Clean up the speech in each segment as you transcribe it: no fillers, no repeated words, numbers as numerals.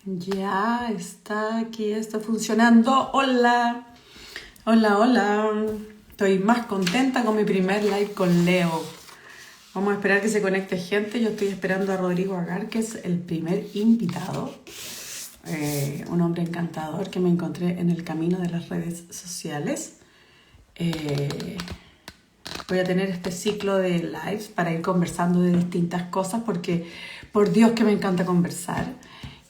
Ya está aquí, está funcionando. Hola, hola, hola. Estoy más contenta con mi primer live con Leo. Vamos a esperar que se conecte gente. Yo estoy esperando a Rodrigo Agar, que es el primer invitado. Un hombre encantador que me encontré en el camino de las redes sociales. Eh, Voy a tener este ciclo de lives para ir conversando de distintas cosas porque por Dios que me encanta conversar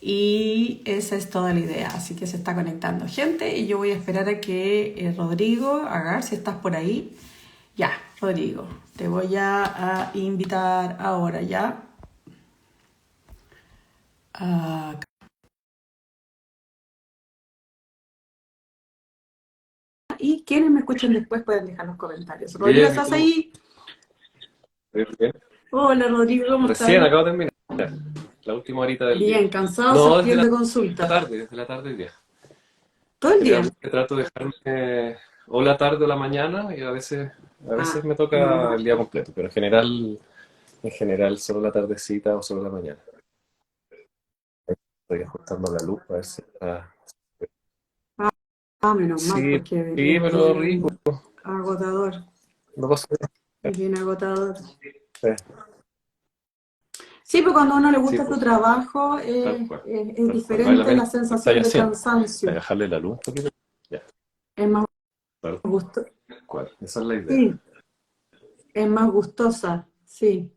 y esa es toda la idea, así que se está conectando gente y yo voy a esperar a que Rodrigo Agar, si estás por ahí, ya, Rodrigo, te voy a invitar ahora ya. Uh, y quienes me escuchen después pueden dejar los comentarios. Rodrigo, Bien, ¿y ¿estás tú? ahí? Bien, bien. Hola Rodrigo, ¿cómo estás? Recién acabo de terminar, la última horita del día. Bien, cansado, No, saliendo de consulta. desde la tarde del día. Todo el día. Generalmente trato de dejarme o la tarde o la mañana y a veces Ah, me toca no. el día completo, pero en general solo la tardecita o solo la mañana. Estoy ajustando la luz a ver si Menos mal, Sí, porque sí, es pero rico, bien agotador, no pasa es bien agotador. nada. Sí, pero cuando a uno le Sí, gusta su pues, trabajo, tal cual, es tal cual. Vale la diferente pena. la ¿Qué estáis sensación de haciendo? ¿Para cansancio. dejarle la luz un poquito? Ya, Es más tal gusto, cual. Esa es la idea. sí, es más gustosa, sí.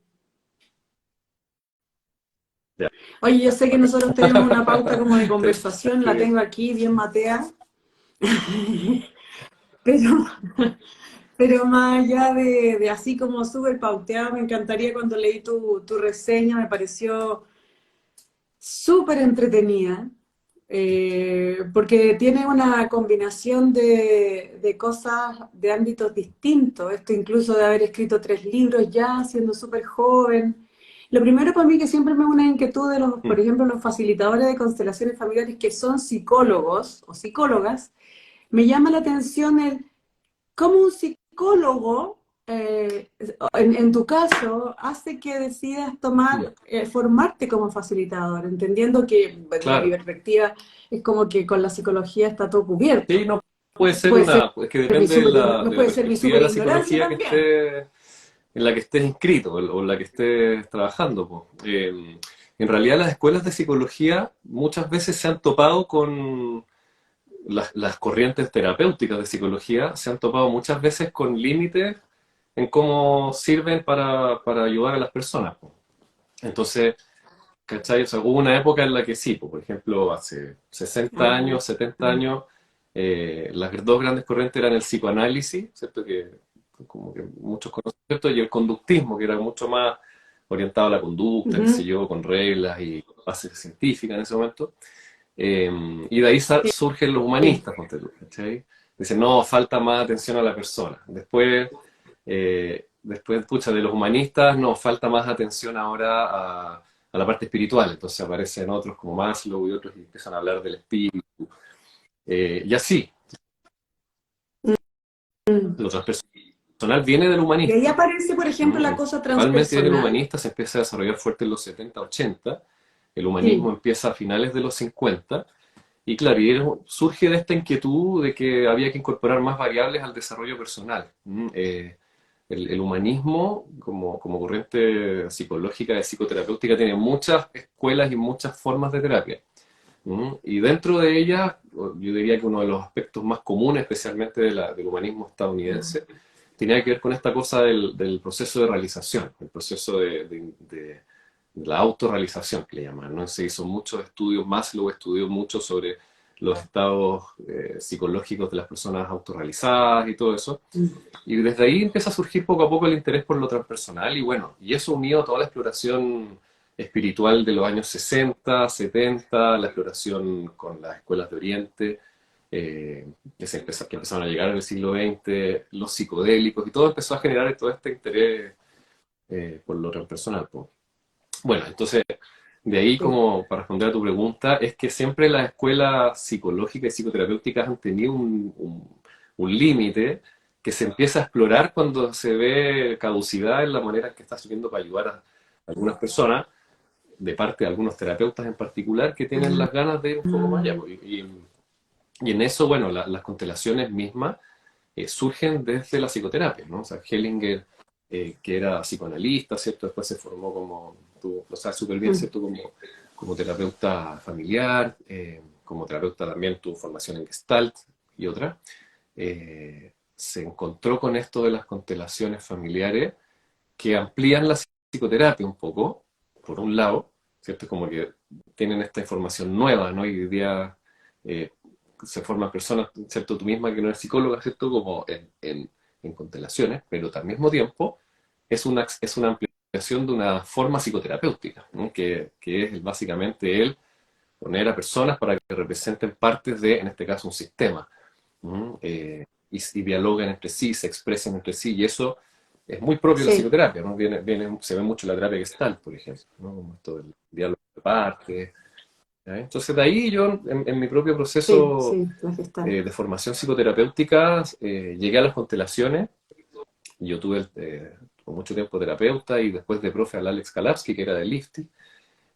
Ya, Oye, yo sé que bacán. nosotros tenemos una pauta como de Te conversación, la que- tengo aquí bien matea, pero, pero más allá de así como súper pauteado, me encantaría cuando leí tu reseña, me pareció súper entretenida, porque tiene una combinación de cosas de ámbitos distintos. Esto incluso de haber escrito 3 libros ya, siendo súper joven. Lo primero para mí que siempre me da una inquietud de los, por Mm, ejemplo, los facilitadores de constelaciones familiares que son psicólogos o psicólogas, me llama la atención el ¿cómo un psicólogo, en tu caso, hace que decidas mm. formarte como facilitador? Entendiendo que, desde mi Claro. perspectiva, es como que con la psicología está todo cubierto. Sí, no puede ser Puede ser es que depende no de la puede ser mi perspectiva de super la ignorancia psicología que también. esté, en la que estés inscrito o en la que estés trabajando, po. En realidad las escuelas de psicología muchas veces se han topado con las corrientes terapéuticas de psicología, se han topado muchas veces con límites en cómo sirven para ayudar a las personas, po. Entonces, ¿cachai? O sea, hubo una época en la que sí, pues, por ejemplo, hace 60 Ah, años, 70 años, las dos grandes corrientes eran el psicoanálisis, ¿cierto? Que como que muchos conocen, ¿cierto? Y el conductismo, que era mucho más orientado a la conducta, qué sé ujú. yo, con reglas y bases científicas en ese momento. Eh, y de ahí surgen los humanistas, ponte tú, ¿cachai? Dicen, no, falta más atención a la persona. Después, pucha, de los humanistas, no, falta más atención ahora a la parte espiritual. Entonces aparecen otros como Maslow y otros y empiezan a hablar del espíritu. Y así, lo transpersonal viene del Y ahí humanista. aparece, por ejemplo, la cosa Realmente viene del transpersonal. humanista, se empieza a desarrollar fuerte en los 70 80. El humanismo Sí. empieza a finales de los 50. Y claro, surge de esta inquietud de que había que incorporar más variables al desarrollo personal. El humanismo, como corriente psicológica y psicoterapéutica, tiene muchas escuelas y muchas formas de terapia. Y dentro de ellas, yo diría que uno de los aspectos más comunes, especialmente del humanismo estadounidense, tenía que ver con esta cosa del proceso de realización, el proceso de la autorrealización que le llaman, ¿no? Se hizo muchos estudios, Maslow estudió mucho sobre los estados psicológicos de las personas autorrealizadas y todo eso. Y desde ahí empieza a surgir poco a poco el interés por lo transpersonal y bueno, y eso unido a toda la exploración espiritual de los años 60, 70, la exploración con las escuelas de Oriente, que empezaron a llegar en el siglo XX, los psicodélicos y todo empezó a generar todo este interés por lo transpersonal, po. Bueno, entonces, de ahí Sí. como para responder a tu pregunta, es que siempre las escuelas psicológicas y psicoterapéuticas han tenido un límite que se empieza a explorar cuando se ve caducidad en la manera en que está sirviendo para ayudar a algunas personas, de parte de algunos terapeutas en particular que tienen las ganas de ir un poco más allá, pues. Y en eso, bueno, las constelaciones mismas surgen desde la psicoterapia, ¿no? O sea, Hellinger, que era psicoanalista, ¿cierto? Después se formó como, tú lo sabes súper bien, ¿cierto? Como terapeuta familiar, como terapeuta también tuvo formación en Gestalt y otra. Se encontró con esto de las constelaciones familiares que amplían la psicoterapia un poco, por un lado, ¿cierto? Como que tienen esta información nueva, ¿no? Y hoy día eh, se forman personas, ¿cierto? Tú misma que no eres psicóloga, ¿cierto? Como en constelaciones, pero al mismo tiempo es una ampliación de una forma psicoterapéutica, ¿no? Que es básicamente el poner a personas para que representen partes de, en este caso, un sistema, ¿no? Y dialoguen entre sí, se expresen entre sí, y eso es muy propio de la Sí, psicoterapia, ¿no? Se ve mucho en la terapia Gestalt, por ejemplo, ¿no? Como esto del diálogo de partes. ¿Ya? Entonces, de ahí yo, en mi propio sí, proceso sí, la gestal. de formación psicoterapéutica, llegué a las constelaciones. Yo tuve por mucho tiempo terapeuta y después de profe al Alex Kalavsky, que era de Lifty,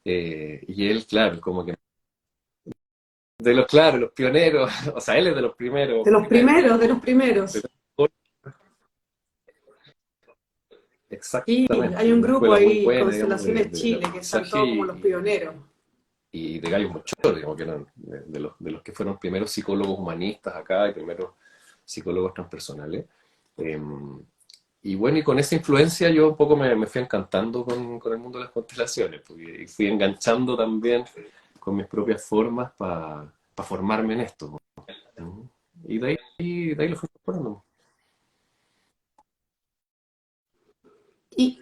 y él, claro, como que de los, claro, los pioneros, o sea, él es de los primeros, De los primeros. primeros, de los primeros. Sí, Exactamente, hay de un una grupo escuela muy ahí, buena, digamos, de, Constelaciones de Chile, que están aprendizaje todos como los pioneros. y de gallos muchos, digamos, que eran de los que fueron primeros psicólogos humanistas acá y primeros psicólogos transpersonales. Eh, y bueno, y con esa influencia yo un poco me fui encantando con el mundo de las constelaciones, porque, y fui enganchando también con mis propias formas para formarme en esto, ¿no? Y de ahí lo fui incorporando. ¿Y,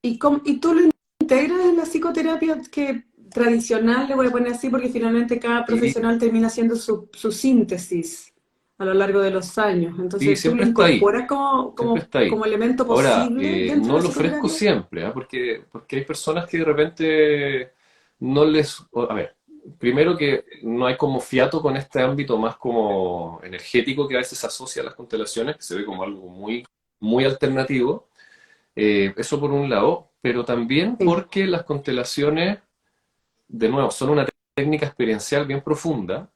y tú lo integras en la psicoterapia que tradicional, le voy a poner así, porque finalmente cada Sí, profesional termina haciendo su síntesis a lo largo de los años? sí, Entonces, ¿tú lo siempre está ahí, incorporas como, siempre está ahí. como elemento Ahora, posible dentro no de la lo ofrezco psicoterapia? siempre, ¿ah? Porque hay personas que de repente no les... A ver, primero que no hay como fiato con este ámbito más como energético que a veces se asocia a las constelaciones, que se ve como algo muy, muy alternativo. Eso por un lado, pero también Sí. porque las constelaciones, de nuevo, son una técnica experiencial bien profunda.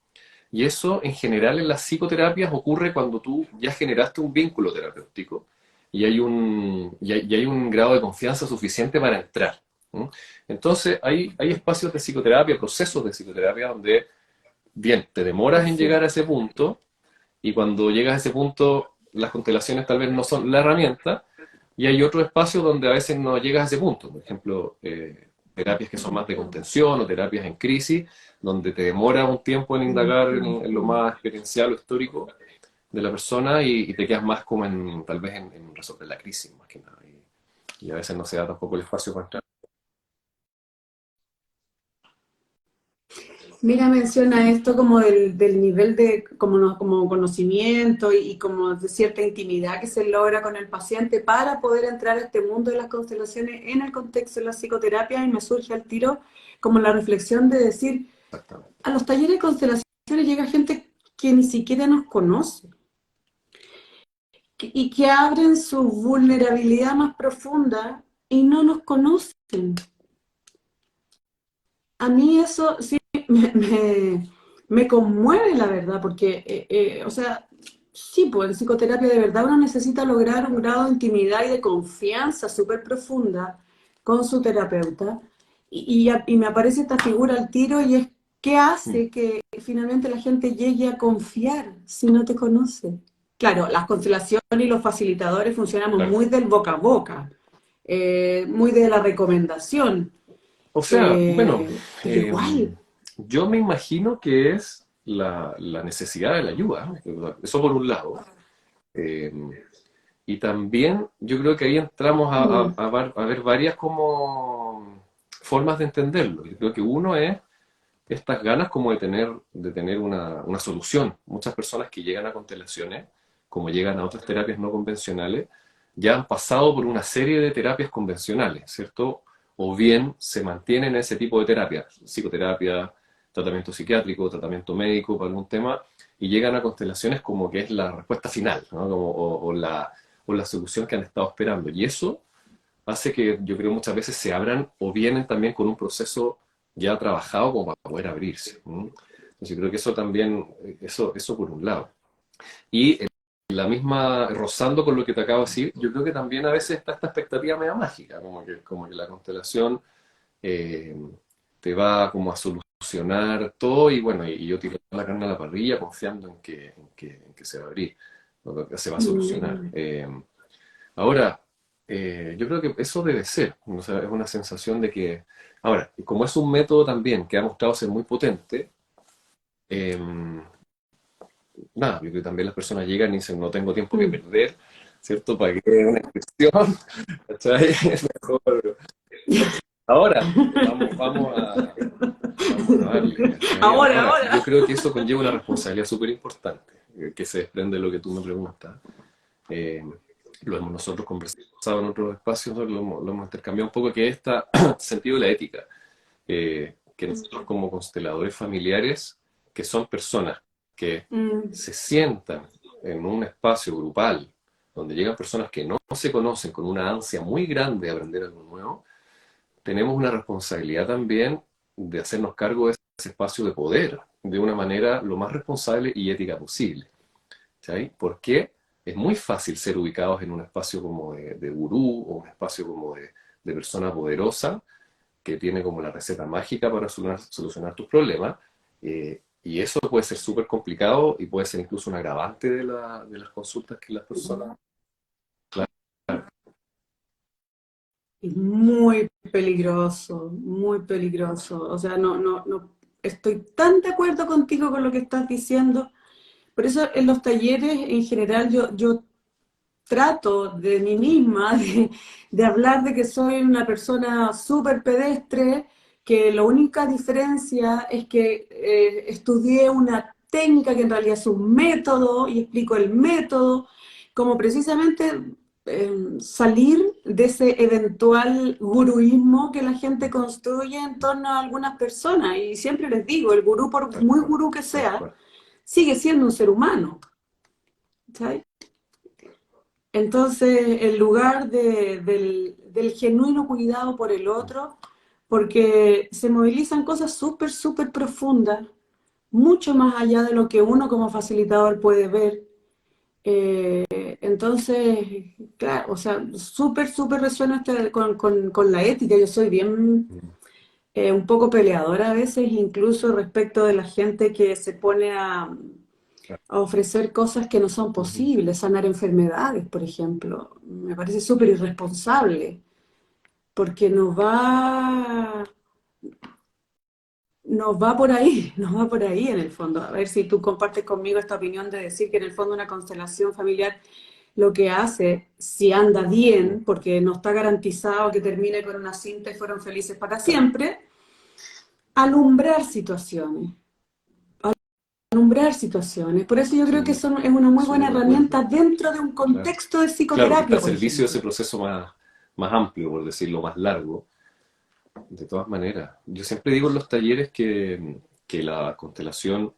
Y eso en general en las psicoterapias ocurre cuando tú ya generaste un vínculo terapéutico y hay un grado de confianza suficiente para entrar. ¿No? Entonces hay espacios de psicoterapia, procesos de psicoterapia donde, bien, te demoras en llegar a Perfecto. ese punto y cuando llegas a ese punto las constelaciones tal vez no son la herramienta y hay otros espacios donde a veces no llegas a ese punto. Por ejemplo, terapias que son más de contención o terapias en crisis, donde te demora un tiempo en indagar en lo más experiencial o histórico de la persona y te quedas más como tal vez en resolver la crisis, más que nada. Y a veces no se da tampoco el espacio para entrar. Mira, menciona esto como del nivel de como, como conocimiento y como de cierta intimidad que se logra con el paciente para poder entrar a este mundo de las constelaciones en el contexto de la psicoterapia y me surge al tiro como la reflexión de decir, Exactamente. a los talleres de constelaciones llega gente que ni siquiera nos conoce y que abren su vulnerabilidad más profunda y no nos conocen. A mí eso sí me conmueve, la verdad, porque, o sea, sí, pues en psicoterapia de verdad uno necesita lograr un grado de intimidad y de confianza súper profunda con su terapeuta. Y me aparece esta figura al tiro y es qué Mm, hace que finalmente la gente llegue a confiar si no te conoce. Claro, las constelaciones y los facilitadores funcionamos claro. muy del boca a boca, muy de la recomendación. O sea, bueno, Pero igual, yo me imagino que es la necesidad de la ayuda, ¿no? Eso por un lado. Eh, y también yo creo que ahí entramos mm, a ver varias como formas de entenderlo. Yo creo que uno es estas ganas como de tener una solución. Muchas personas que llegan a constelaciones, como llegan a otras terapias no convencionales, ya han pasado por una serie de terapias convencionales, ¿cierto? O bien se mantienen en ese tipo de terapia, psicoterapia, tratamiento psiquiátrico, tratamiento médico para algún tema, y llegan a constelaciones como que es la respuesta final, ¿no? O la solución que han estado esperando. Y eso hace que yo creo muchas veces se abran o vienen también con un proceso ya trabajado como para poder abrirse. Entonces yo creo que eso también, eso por un lado. Y la misma, rozando con lo que te acabo de decir, yo creo que también a veces está esta expectativa media mágica, como que la constelación eh, te va como a solucionar todo y bueno, y yo tiro la carne a la parrilla confiando en que se va a abrir, o que se va a solucionar. Mm, Ahora, yo creo que eso debe ser, o sea, es una sensación de que, ahora, y como es un método también que ha mostrado ser muy potente, eh, nada, yo creo que también las personas llegan y dicen, no tengo tiempo que mm. perder, ¿cierto? Pagué una inscripción, ¿cachai? Es mejor. Ahora, vamos a darle, ¿cachai? Ahora, Ahora, yo ahora. creo que eso conlleva una responsabilidad súper importante, que se desprende de lo que tú me preguntas. Eh, lo hemos nosotros conversado en otros espacios, lo hemos intercambiado un poco, que es este sentido de la ética, que nosotros como consteladores familiares, que son personas que Mm, se sientan en un espacio grupal, donde llegan personas que no se conocen con una ansia muy grande de aprender algo nuevo, tenemos una responsabilidad también de hacernos cargo de ese espacio de poder de una manera lo más responsable y ética posible. ¿Sí? Porque es muy fácil ser ubicados en un espacio como de gurú o un espacio como de persona poderosa que tiene como la receta mágica para solucionar tus problemas. Y eso puede ser súper complicado y puede ser incluso un agravante de las consultas que las personas... Claro, es muy peligroso, muy peligroso. O sea, no, estoy tan de acuerdo contigo con lo que estás diciendo. Por eso en los talleres en general yo trato de mí misma de hablar de que soy una persona súper pedestre, que la única diferencia es que estudié una técnica que en realidad es un método y explico el método, como precisamente salir de ese eventual guruismo que la gente construye en torno a algunas personas. Y siempre les digo, el gurú, por tal muy cual, gurú que tal sea, cual. sigue siendo un ser humano. ¿Sabes? Entonces, en lugar del genuino cuidado por el otro, porque se movilizan cosas súper, súper profundas, mucho más allá de lo que uno como facilitador puede ver. Entonces, claro, o sea, súper, súper resuena con la ética. Yo soy bien, un poco peleadora a veces, incluso respecto de la gente que se pone Claro. a ofrecer cosas que no son Ujú. posibles, sanar enfermedades, por ejemplo. Me parece súper irresponsable, porque nos va por ahí, nos va por ahí en el fondo. A ver si tú compartes conmigo esta opinión de decir que en el fondo una constelación familiar lo que hace, si anda bien, porque no está garantizado que termine con una cinta y fueron felices para Claro. siempre, alumbrar situaciones. Alumbrar situaciones. Por eso yo creo que Sí, es una muy buena súper de herramienta acuerdo. dentro de un Claro. contexto de Claro, que está psicoterapia, al por servicio de ese ejemplo. proceso más amplio, por decirlo, más largo. De todas maneras, yo siempre digo en los talleres que la constelación,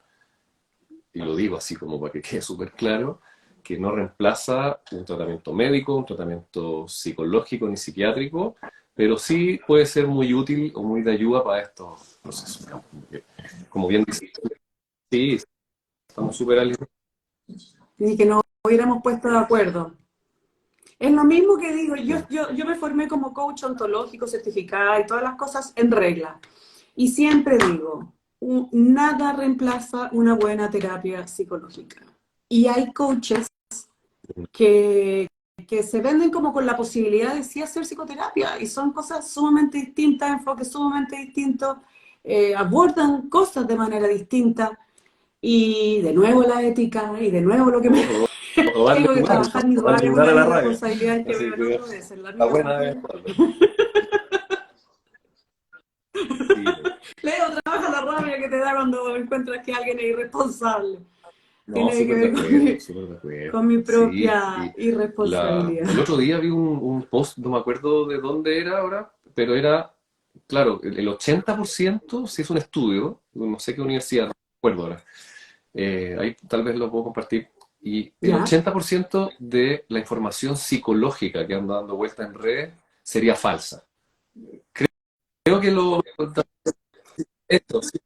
y lo digo así como para que quede súper claro, que no reemplaza un tratamiento médico, un tratamiento psicológico ni psiquiátrico, pero sí puede ser muy útil o muy de ayuda para estos procesos. Como bien dices, sí, estamos súper alineados. Ni que nos hubiéramos puesto de acuerdo. Es lo mismo que digo, yo me formé como coach ontológico, certificada y todas las cosas en regla. Y siempre digo, nada reemplaza una buena terapia psicológica. Y hay coaches que, que se venden como con la posibilidad de sí hacer psicoterapia y son cosas sumamente distintas, enfoques sumamente distintos, abordan cosas de manera distinta y de nuevo la ética y de nuevo lo que me O darle tengo que lugar, trabajar mis o darle varias, lugar una a de la mis rabia. responsabilidades que Así veo en que otros es en la la mía buena vez. también. Sí, Leo, trabaja la rabia que te da cuando encuentras que alguien es irresponsable. no, Tiene que ver con súper de acuerdo. con mi Sí, propia y irresponsabilidad. el otro día vi un post, no me acuerdo de dónde era ahora, pero era, claro, el 80%, si es un estudio, no sé qué universidad, no me acuerdo ahora, ahí tal vez lo puedo compartir, y el ¿Ya? 80% de la información psicológica que anda dando vueltas en redes sería falsa. Creo que esto, sí,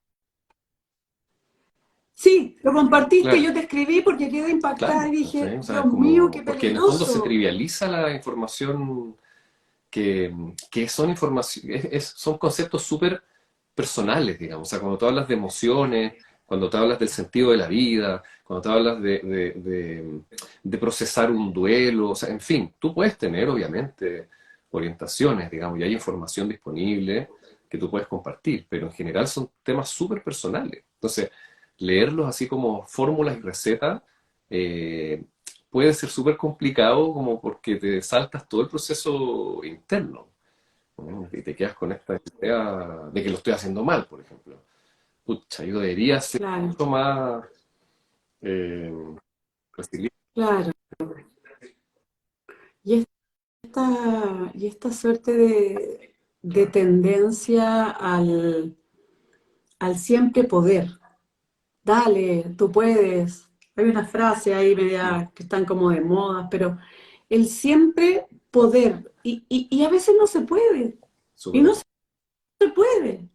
Sí, lo compartiste, claro, yo te escribí porque quedé impactada y claro, ¿cachai? dije, O sea, Dios mío, qué como, porque en el fondo se peligroso. trivializa la información que son información, son conceptos súper personales, digamos. O sea, cuando tú hablas de emociones, cuando tú hablas del sentido de la vida, cuando tú hablas de procesar un duelo, o sea, en fin, tú puedes tener, obviamente, orientaciones, digamos, y hay información disponible que tú puedes compartir, pero en general son temas súper personales. Entonces, leerlos así como fórmulas y recetas eh, puede ser súper complicado como porque te saltas todo el proceso interno, ¿no? Y te quedas con esta idea de que lo estoy haciendo mal, por ejemplo. Pucha, yo debería ser Claro, mucho más eh, resiliente. claro. Y y esta suerte de tendencia al siempre poder. Dale, tú puedes. Hay una frase ahí Mm, media que están como de moda, pero el siempre poder. Y a veces no se puede. Y súper de no acuerdo. se puede.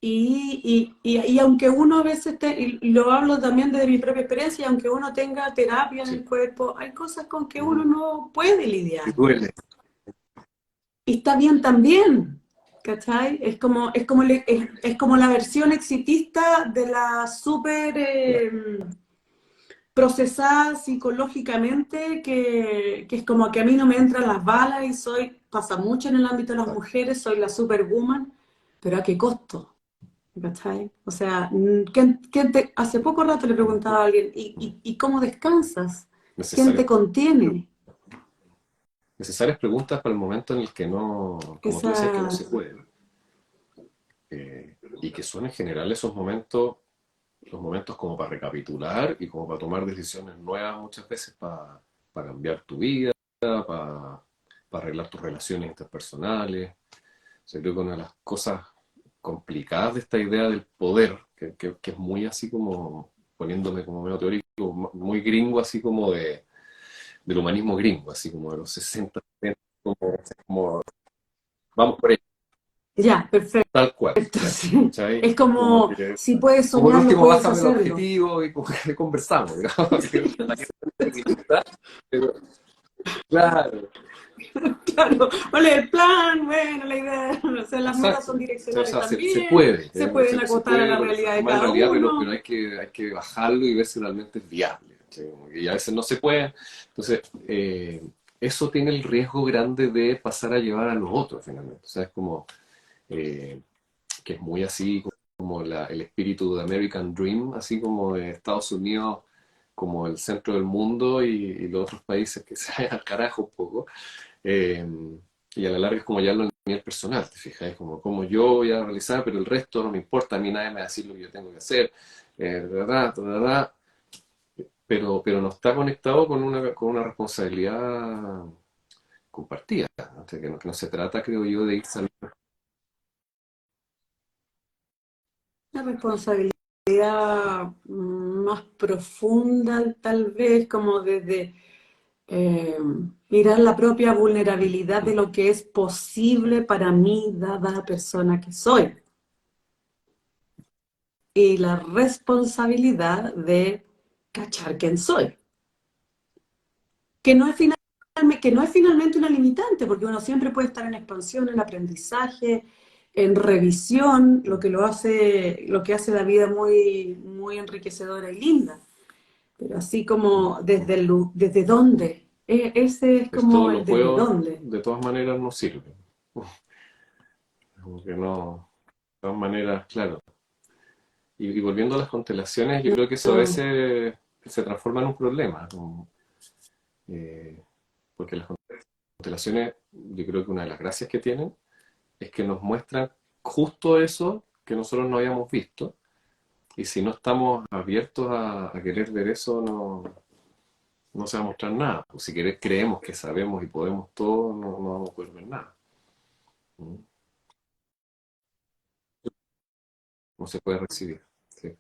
Y aunque uno a veces, y lo hablo también de mi propia experiencia, aunque uno tenga terapia en Sí. el cuerpo, hay cosas con que uno Ujú. no puede Y lidiar. duele. Y está bien también, ¿cachai? Es como la versión exitista de la súper procesada psicológicamente, que es como que a mí no me entran las balas y pasa mucho en el ámbito de las mujeres, soy la superwoman, pero ¿a qué costo? ¿Cachai? O sea, hace poco rato le preguntaba a alguien, ¿y cómo descansas? ¿Quién te Necesarias, contiene? necesarias preguntas para el momento en el que no, como tú decías, que no Esa, se puede. Y que son en general esos momentos, los momentos como para recapitular y como para tomar decisiones nuevas muchas veces para cambiar tu vida, para arreglar tus relaciones interpersonales. O sea, creo que una de las cosas complicadas de esta idea del poder, que es muy así como, poniéndome como medio teórico, muy gringo, así como del humanismo gringo, así como de los 60, 70, como vamos por ahí, ya, perfecto. tal cual, Sí. ¿cachai? Es Como como, que, si puedes como el soñarlo, último, puedes bájame el hacerlo. objetivo y como que conversamos, digamos, así, la gente feminista, pero claro, Claro, ¿cuál es el plan? Bueno, la idea, o sea, las metas son exacto. O direccionales sea, se también, puede, se pueden se acotar a puede la realidad de transformar en cada realidad, pero uno. hay que bajarlo y ver si realmente es viable, ¿cachai? Y a veces no se puede. Entonces, eso tiene el riesgo grande de pasar a llevar a los otros, finalmente. O sea, es como, eh, que es muy así como el espíritu de American Dream, así como de Estados Unidos como el centro del mundo y los otros países que se vayan al carajo un poco. Eh, y a la larga es como ya lo a nivel personal, ¿te fijas? Como yo voy a realizar, pero el resto no me importa, a mí nadie me va a decir lo que yo tengo que hacer, ¿verdad? ¿Verdad? Pero no está conectado con una responsabilidad compartida, ¿no? O sea, que no se trata, creo yo, de ir saliendo. Una responsabilidad más profunda, tal vez, como desde eh, mirar la propia vulnerabilidad de lo que es posible para mí, dada la persona que soy. Y la responsabilidad de cachar quién soy. Que no es que no es finalmente una limitante, porque uno siempre puede estar en expansión, en aprendizaje, en revisión, lo que hace la vida muy, muy enriquecedora y linda. Pero así como desde dónde, ese es Es todo como lo el desde puedo, dónde. de todas maneras no sirve. Como que no, de todas maneras, claro. Y volviendo a las constelaciones, yo creo que eso a No, veces se transforma en un problema, eh, porque las constelaciones, yo creo que una de las gracias que tienen es que nos muestran justo eso que nosotros no habíamos visto, y si no estamos abiertos a querer ver eso, no se va a mostrar nada. Pues si creemos que sabemos y podemos todo, no vamos a poder ver nada. ¿Mm? No se puede recibir. Sí.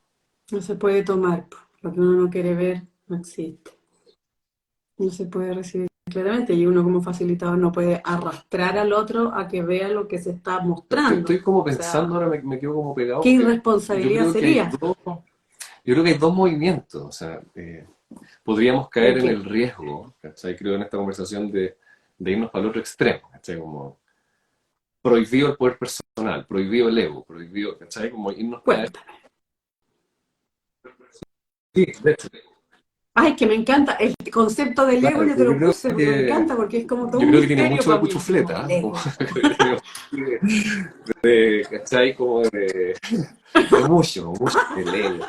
no se puede tomar. Lo que uno no quiere ver no existe. No se puede recibir completamente, y uno como facilitador no puede arrastrar al otro a que vea lo que se está Estoy mostrando. como O pensando, sea, ahora me quedo como pegado, qué porque yo irresponsabilidad creo que hay sería. yo creo que hay dos movimientos. O sea, podríamos caer ¿De en el qué? riesgo, ¿cachai? Creo en esta conversación de irnos para el otro extremo, ¿cachai? Como prohibido el poder personal, prohibido el ego, prohibido, ¿cachai? Como irnos para... Cuéntame. Sí, de hecho, Ay, que me encanta. El concepto del ego claro, yo te pero lo puse porque me encanta, porque es como todo yo un creo que tiene misterio mucho de para mí. Como cuchufleta, el ¿ah? Como, ego. creo que tiene ¿cachai? Como de mucho el ego.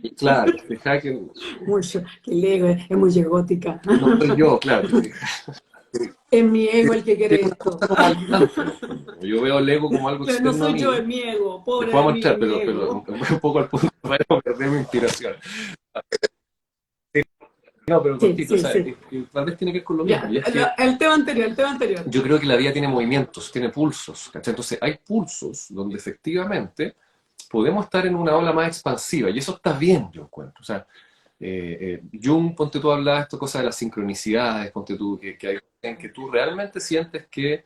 Y claro, fija que Mucho. Que el ego es muy egótica. no soy yo, claro. Es mi ego el que Tiene quiere una cosa esto. como aislante, en el fondo. Yo veo el ego como algo Claro, no externo a soy yo, mí. es mi ego. Pobre Después de vamos a mí, entrar, mi pero ego. un poco al punto para no perder mi inspiración. Sí, no, pero Sí, cortito, o sí, sea, sí. y tal vez tiene que ver con lo mismo. Ya, Y es que el tema anterior, el tema anterior. yo creo que la vida tiene movimientos, tiene pulsos, ¿cachai? Entonces hay pulsos donde efectivamente podemos estar en una ola más expansiva y eso está bien, yo encuentro. O sea, Jung, ponte tú a hablar de esta cosa de las sincronicidades, ponte tú, que hay en que tú realmente sientes que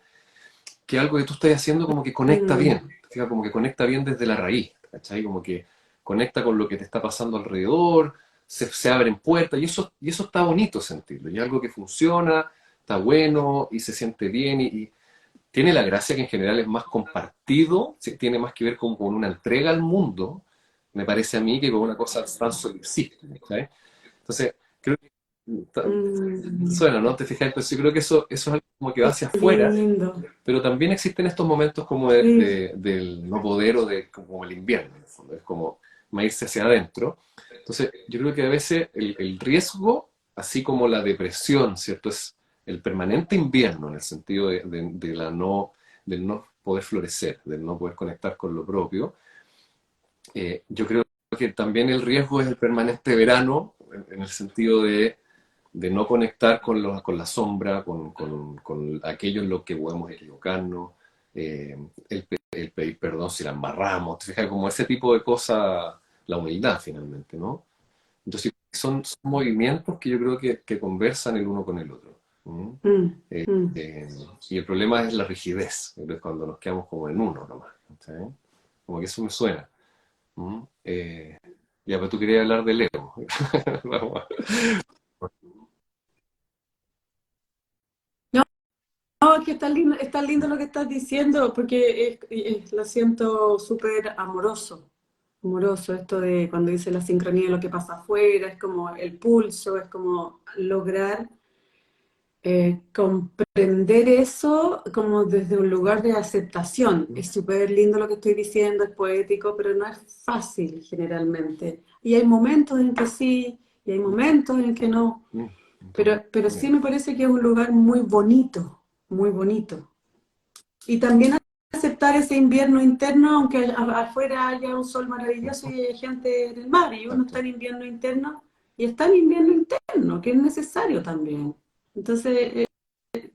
algo que tú estás haciendo como que conecta Mm, bien, fíjate, como que conecta bien desde la raíz, ¿cachai? Como que conecta con lo que te está pasando alrededor, se abren puertas, y eso está bonito sentirlo, y algo que funciona, está bueno, y se siente bien, y tiene la gracia que en general es más compartido, tiene más que ver con una entrega al mundo, me parece a mí, que con una cosa tan solipsista, ¿sabes? Entonces, creo que mm, suena, ¿no? Te fijas, pues yo creo que eso es algo como que va qué hacia afuera, lindo. pero también existen estos momentos como Sí. del no poder o de como el invierno, en el fondo, es como más irse hacia adentro. Entonces, yo creo que a veces el riesgo, así como la depresión, ¿cierto? Es el permanente invierno en el sentido de la no, del no poder florecer, del no poder conectar con lo propio. Yo creo que también el riesgo es el permanente verano, en el sentido de no conectar con la sombra, con aquello en lo que podemos equivocarnos, el pedir perdón si la embarramos, te fijas, como ese tipo de cosas, la humildad finalmente, ¿no? Entonces son movimientos que yo creo que conversan el uno con el otro. ¿Mm? Mm, Eh, mm. eh, y el problema es la rigidez, es cuando nos quedamos como en uno nomás, ¿sí? Como que eso me suena. ¿Mm? Ya, pero tú querías hablar del ego. Vamos No, no, es que está lindo lo que estás diciendo, porque lo siento súper amoroso. Amoroso, esto de cuando dice la sincronía de lo que pasa afuera, es como el pulso, es como lograr comprender eso como desde un lugar de aceptación. Es súper lindo lo que estoy diciendo, es poético, pero no es fácil generalmente. Y hay momentos en que sí, y hay momentos en que no. Mm, Pero sí bien. me parece que es un lugar muy bonito, muy bonito. Y también aceptar ese invierno interno, aunque afuera haya un sol maravilloso y haya gente en el mar, y uno está Exacto. en invierno interno, y está en invierno interno, que es necesario también. Entonces,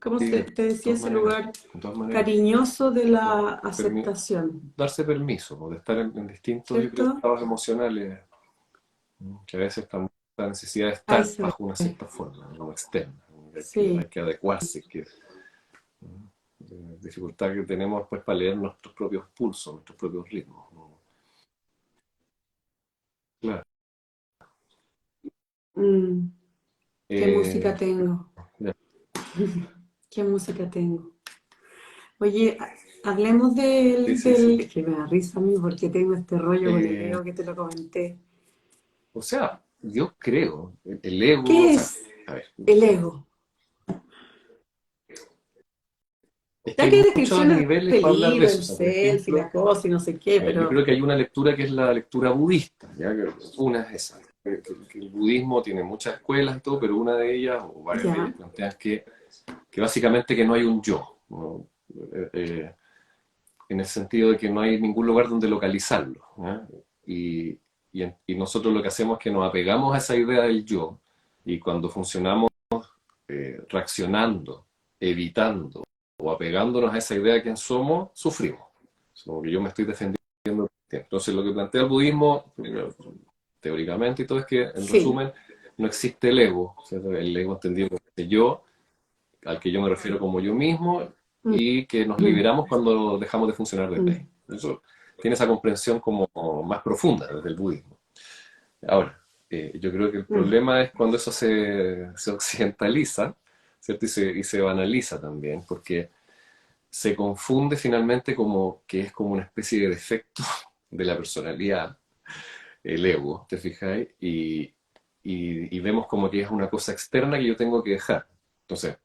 como Sí, de te decía, todas ese maneras, lugar de todas maneras. cariñoso de Claro. la Permi- aceptación, darse permiso, ¿no? De estar en distintos, yo creo, ¿cierto? estados emocionales, que a veces están la necesidad de A estar eso bajo una cierta forma, no externa. Hay sí, que adecuarse, dificultad que tenemos pues para leer nuestros propios pulsos, nuestros propios ritmos, ¿no? Claro. mm, qué música Eh, tengo, ya, qué música tengo. Oye, hablemos sí, sí, sí. que me da risa a mí porque tengo este rollo con el Eh, ego que te lo comenté. o sea, yo creo, el ego, o ¿Qué sea, es a ver, el ego? es que Ya hay que hay muchos descripciones niveles del para hablar de libro, eso. el O sea, por selfie, ejemplo, la cosa y no sé qué, a ver, yo creo pero que hay una lectura que es la lectura budista, ¿ya? Una es esa, que el budismo tiene muchas escuelas y todo, pero una de ellas, o varias de ellas, ya, plantean que básicamente que no hay un yo, ¿no? Eh, en el sentido de que no hay ningún lugar donde localizarlo, ¿ya? Y nosotros lo que hacemos es que nos apegamos a esa idea del yo, y cuando funcionamos reaccionando, evitando o apegándonos a esa idea de quién somos, sufrimos. Como que yo me estoy defendiendo. Entonces, lo que plantea el budismo, teóricamente y todo, es que, en sí, resumen, no existe el ego, ¿cierto? El ego entendido como el yo, al que yo me refiero como yo mismo, y que nos liberamos cuando dejamos de funcionar desde ahí. Eso tiene esa comprensión como más profunda desde el budismo. Ahora, yo creo que el problema es cuando eso se occidentaliza, ¿cierto? Y se banaliza también, porque se confunde finalmente como que es como una especie de defecto de la personalidad, el ego, ¿te fijáis? Y vemos como que es una cosa externa que yo tengo que dejar. Entonces,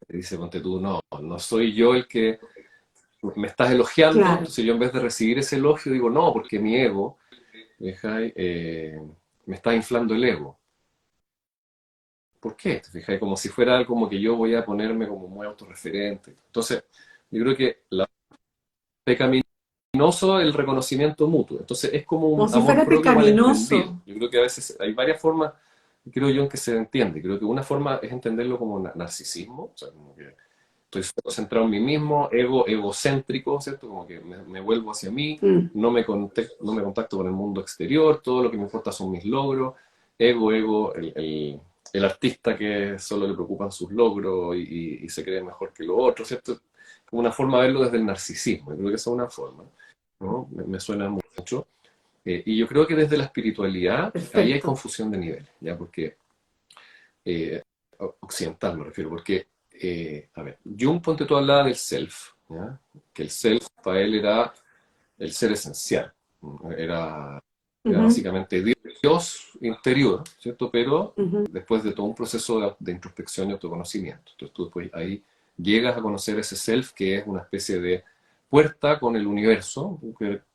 te dice, ponte tú, no, no soy yo el que me estás elogiando, Claro. entonces yo en vez de recibir ese elogio digo, no, porque mi ego, ¿te fijáis? Me está inflando el ego. ¿Por qué? ¿Te fijáis? Como si fuera algo como que yo voy a ponerme como muy autorreferente. Entonces, yo creo que la pecaminoso el reconocimiento mutuo. Entonces, es como Como un si amor fuera propio malentendido. pecaminoso. Yo creo que a veces hay varias formas, creo yo, en que se entiende. Creo que una forma es entenderlo como narcisismo, o sea, como que estoy solo centrado en mí mismo, egocéntrico, ¿cierto? Como que me vuelvo hacia mí, Mm. no me contacto con el mundo exterior, todo lo que me importa son mis logros, ego, el artista que solo le preocupan sus logros y se cree mejor que lo otro, ¿cierto? Como una forma de verlo desde el narcisismo, yo creo que esa es una forma, ¿no? Me suena mucho. Y yo creo que desde la espiritualidad, ahí hay Perfecto. confusión de niveles, ¿ya? Porque eh, occidental me refiero, porque, a ver, Jung, ponte tú, hablaba del self, ¿ya? Que el self para él era el ser esencial, era Ujú, básicamente Dios interior, ¿cierto? Pero ujú. después de todo un proceso de introspección y autoconocimiento. Entonces tú después ahí llegas a conocer ese self que es una especie de puerta con el universo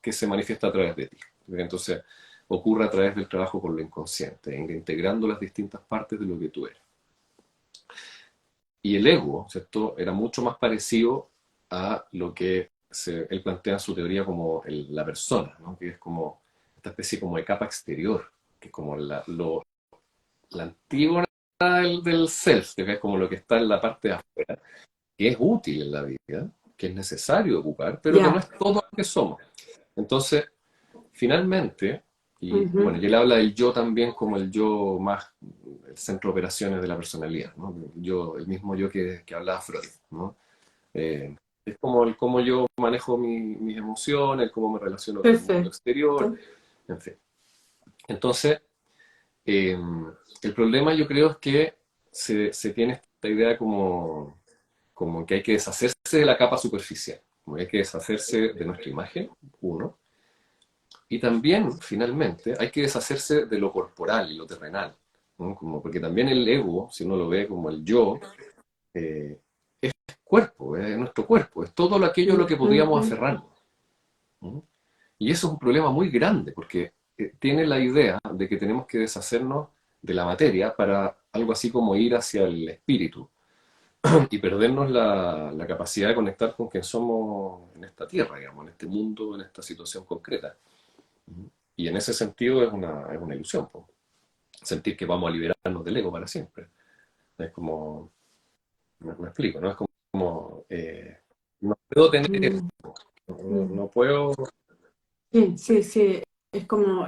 que se manifiesta a través de ti. Entonces ocurre a través del trabajo con lo inconsciente, integrando las distintas partes de lo que tú eres. Y el ego, ¿cierto? Era mucho más parecido a lo que él plantea en su teoría como la persona, ¿no? Que es como esta especie como de capa exterior, que es como la antigua del self, que es como lo que está en la parte de afuera, que es útil en la vida, que es necesario ocupar, pero que no Ya. es todo lo que somos. Entonces, finalmente, y bueno, Ujú. y él habla del yo también como el yo más, el centro de operaciones de la personalidad, ¿no? Yo, el mismo yo que hablaba Freud, ¿no? Eh, es como el cómo yo manejo mis emociones, el cómo me relaciono con el mundo exterior, Perfecto. en fin. Entonces, eh, el problema yo creo es que se tiene esta idea como que hay que deshacerse de la capa superficial, como que hay que deshacerse de nuestra imagen, uno, y también, finalmente, hay que deshacerse de lo corporal y lo terrenal, ¿no? Como, porque también el ego, si uno lo ve como el yo, eh, es cuerpo, es nuestro cuerpo, es todo aquello a lo que podríamos Ujú. aferrarnos, ¿no? Y eso es un problema muy grande, porque tiene la idea de que tenemos que deshacernos de la materia para algo así como ir hacia el espíritu y perdernos la capacidad de conectar con quien somos en esta tierra, digamos, en este mundo, en esta situación concreta. Y en ese sentido es una ilusión, po. Sentir que vamos a liberarnos del ego para siempre. Es como, me explico, ¿no? Es como no puedo tener esto, Mm, mm. no puedo. Sí, sí, sí. Es como,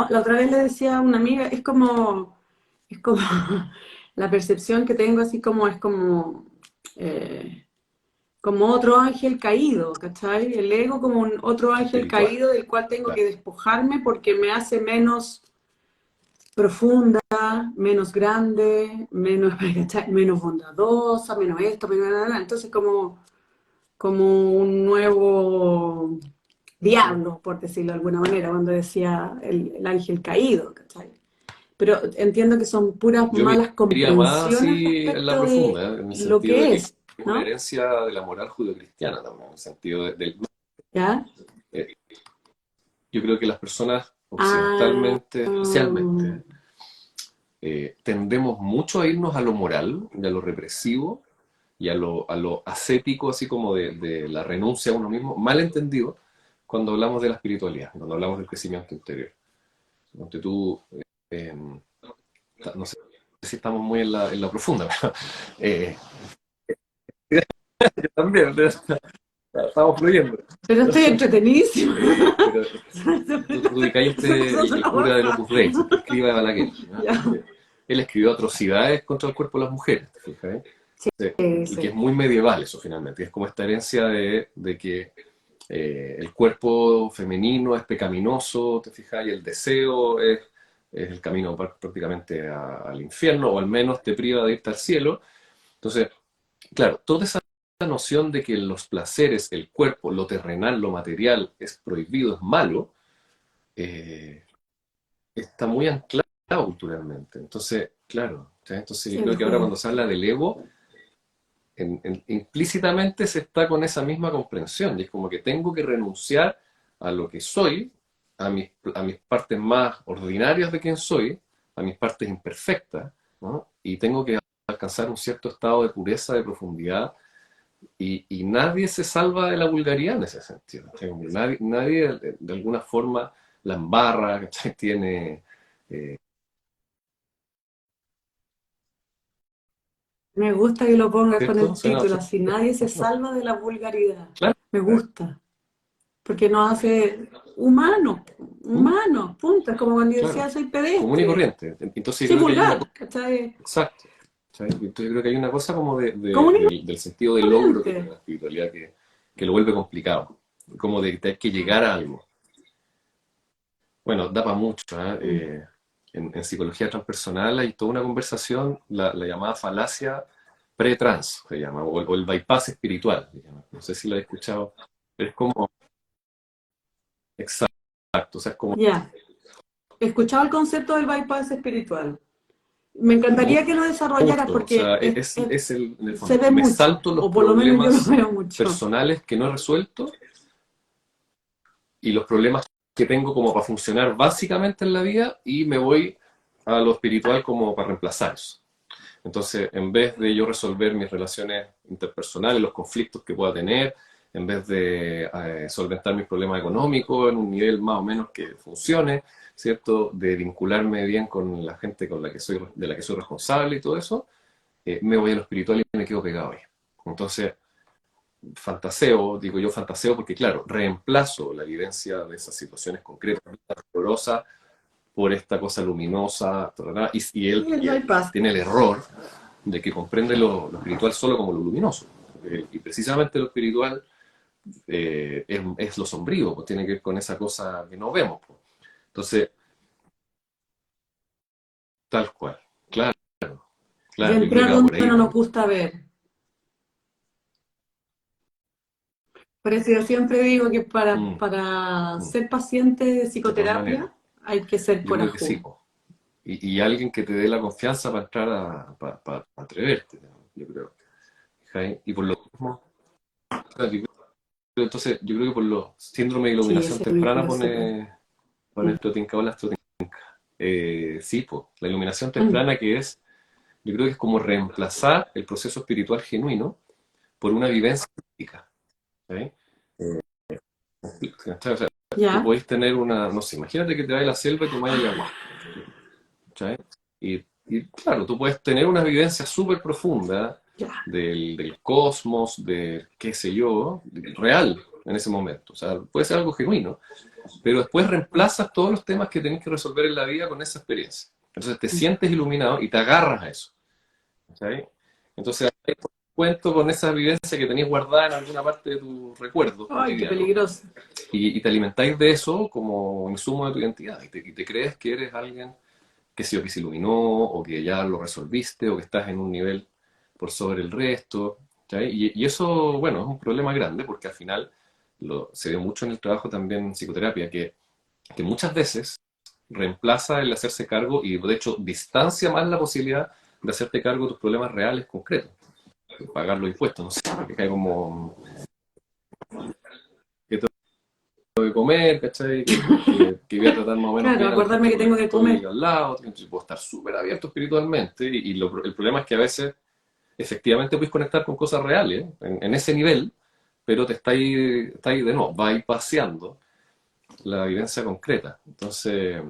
la otra vez le decía a una amiga, es como la percepción que tengo, así como, es eh, como otro ángel caído, ¿cachai? El ego como un otro ángel Espiritual, caído del cual tengo claro. que despojarme porque me hace menos profunda, menos grande, menos, ¿cachai? Menos bondadosa, menos esto, menos nada. Entonces como un nuevo diablo, por decirlo de alguna manera, cuando decía el ángel caído, ¿cachai? Pero entiendo que son puras Yo me malas iría más comprensiones así en la respecto de profunda, en el lo sentido de que que es, es una ¿no? herencia de la moral judeocristiana también, en el sentido ¿Ya? eh, yo creo que las personas Ah, occidentalmente, especialmente, tendemos mucho a irnos a lo moral y a lo represivo y a lo ascético, así como de la renuncia a uno mismo, mal entendido cuando hablamos de la espiritualidad, cuando hablamos del crecimiento interior. Donde tú, eh, no sé si estamos muy en la profunda, pero, eh, también, Estamos fluyendo. Pero estoy entretenidísima. Pero tú ubicáis el cura del Opus Dei, el escriba de Balaguer, ¿no? Ya. Él escribió atrocidades contra el cuerpo de las mujeres, ¿te fijas? Sí. Sí, Y que sí. es muy medieval eso finalmente, es como esta herencia de que el cuerpo femenino es pecaminoso, te fijas, y el deseo es el camino prácticamente al infierno, o al menos te priva de irte al cielo. Entonces, claro, toda esa noción de que los placeres, el cuerpo, lo terrenal, lo material es prohibido, es malo, eh, está muy anclado culturalmente. Entonces, claro, ¿sí? Entonces yo Sí, creo que ahora cuando se habla del ego, implícitamente se está con esa misma comprensión, y es como que tengo que renunciar a lo que soy, a mis partes más ordinarias de quien soy, a mis partes imperfectas, ¿no? Y tengo que alcanzar un cierto estado de pureza, de profundidad, y nadie se salva de la vulgaridad en ese sentido. ¿Sí? Nadie de alguna forma la embarra, ¿cachai? Tiene... me gusta que lo pongas con ¿Cierto? el Suena título, bastante... así nadie se salva de la vulgaridad. Claro. Me gusta, porque nos hace humanos, ¿Mm? humanos, punto. Es como cuando yo decía Claro. soy Común y pedestre, corriente. Entonces yo soy creo que hay una cosa... vulgar, ¿cachai? Exacto. ¿Sabes? Entonces yo creo que hay una cosa como Común y del sentido del logro que tiene corriente. la espiritualidad que lo vuelve complicado. Como de que hay que llegar a algo. Bueno, da para mucho, ¿eh? Mm. En psicología transpersonal hay toda una conversación, la llamada falacia pre-trans, se llama, o el bypass espiritual, se llama. No sé si lo he escuchado, pero es como, exacto, o sea, es como Ya, he escuchado el concepto del bypass espiritual. Me encantaría que lo desarrollaras mucho, o sea, porque en el se fondo, ve me mucho, salto los o por lo menos yo lo problemas veo mucho. personales que no he resuelto y los problemas que tengo como para funcionar básicamente en la vida y me voy a lo espiritual como para reemplazar eso. Entonces, en vez de yo resolver mis relaciones interpersonales, los conflictos que pueda tener, en vez de solventar mis problemas económicos en un nivel más o menos que funcione, ¿cierto? De vincularme bien con la gente con la que soy, de la que soy responsable y todo eso, me voy a lo espiritual y me quedo pegado ahí. Entonces, fantaseo, digo yo fantaseo porque, claro, reemplazo la vivencia de esas situaciones concretas, dolorosas, por esta cosa luminosa, y él Y el bypass. tiene el error de que comprende lo espiritual solo como lo luminoso. Y precisamente lo espiritual es lo sombrío, pues tiene que ver con esa cosa que no vemos. Pues. Entonces, tal cual. Claro, Y claro, yo creo entrar que va por donde ahí no nos también. gusta ver. Por eso yo siempre digo que Mm, para mm, ser paciente de de todas maneras. psicoterapia hay que ser Yo creo que sí, corajudo. po. Y alguien que te dé la confianza para entrar para atreverte, yo creo. ¿Cachai? Y por lo mismo, claro, entonces, yo creo que por los síndrome de Sí, iluminación ese temprana vínculo es súper. pone Mm. el Trotinca o las Trotinca. Sí, pues, la iluminación Mm. temprana que es, yo creo que es como reemplazar el proceso espiritual genuino por una vivencia física. ¿Sí? ¿Cachai? O sea, tú Ya, podés tener una, no sé, imagínate que te vas a la selva y tomas ayahuasca. ¿Cachai? Y claro, tú puedes tener una vivencia súper profunda ya. del cosmos, de qué sé yo, real en ese momento. O sea, puede ser algo genuino, pero después reemplazas todos los temas que tenés que resolver en la vida con esa experiencia. Entonces te sientes iluminado y te agarras a eso. ¿Sí? Entonces ahí cuento con esa vivencia que tenías guardada en alguna parte de tu recuerdo Ay, qué cotidiano peligroso. y te alimentáis de eso como insumo de tu identidad y te crees que eres alguien que sí o que se iluminó o que ya lo resolviste o que estás en un nivel por sobre el resto. ¿Sí? Y eso, bueno, es un problema grande porque al final se ve mucho en el trabajo también en psicoterapia que muchas veces reemplaza el hacerse cargo y de hecho distancia más la posibilidad de hacerte cargo de tus problemas reales, concretos. Pagar los impuestos, no sé, que cae como que tengo que comer, ¿cachai? Que voy a tratar más o menos Claro, bien a la acordarme gente que con la tengo que que estoy comer. al lado, entonces puedo estar súper abierto espiritualmente el problema es que a veces efectivamente puedes conectar con cosas reales en ese nivel, pero te está ahí de nuevo, va a ir paseando la vivencia concreta. Entonces,